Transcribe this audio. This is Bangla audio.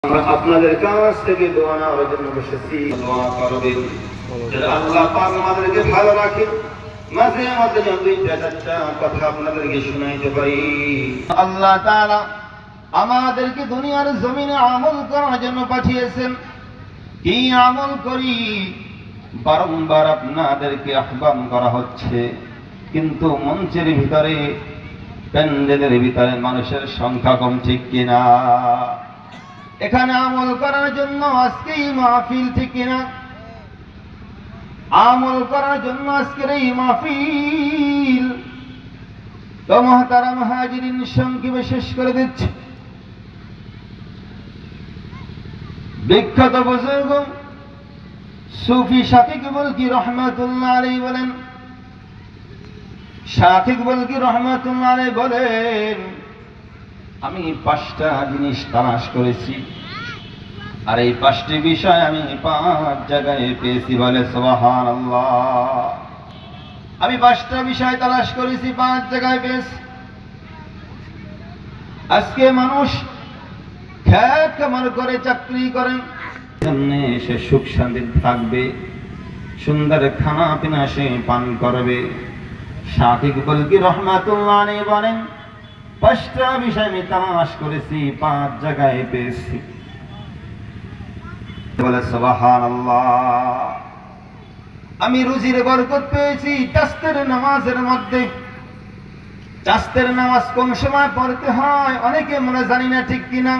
আমরা আপনাদের কাছ থেকে দোয়া নেওয়ার জন্য বসেছি। দোয়া করবেন যাতে আল্লাহ পাক আমাদেরকে ভালো রাখেন। মাঝে মাঝে দুইটা চারটা কথা আপনাদেরকে শোনাইতে পারি। আল্লাহ তাআলা আমাদেরকে দুনিয়ার জমিনে আমল করার জন্য পাঠিয়েছেন। কি আমল করি? বারংবার আপনাদেরকে আহ্বান করা হচ্ছে, কিন্তু মঞ্চের ভিতরে, প্যান্ডেলের ভিতরে মানুষের সংখ্যা কম, ঠিক কিনা? এখানে আমল করার জন্য আজকেই মাহফিল, ঠিক কিনা? আমল করার জন্য আজকের এই মাহফিল। তো মুহতারাম হাজিরিন, সংক্ষেপে শেষ করে দিচ্ছে। বিখ্যাত বুজুর্গ সুফি শাকিক বলকি রহমাতুল্লাহ আলাইহি বলেন, শাকিক বলকি রহমাতুল্লাহ আলাইহি বলেন, আমি 5টা জিনিস তালাশ করেছি, আর এই 5টি বিষয় আমি 5 জায়গায় পেয়েছি। বলে সুবহানাল্লাহ। আমি 5টা বিষয় তালাশ করেছি, 5 জায়গায় পেয়েছি। আজকে মানুষ খেত কামার করে, চাকরি করেন, সামনে সে সুখ শান্তি থাকবে, সুন্দর খানা পিনা সে পান করবে। শাকিক বলকি রহমাতুল্লাহ আলাইহি বলেন, 5টা বিষয় আমি তালাশ করেছি, 5 জায়গায় পেয়েছি। বলে সুবহানাল্লাহ। আমি রুজির বরকত পেয়েছি চাস্তের নামাজের মধ্যে। চাস্তের নামাজ কোন সময় পড়তে হয় অনেকে মনে জানি না, ঠিক কিনা?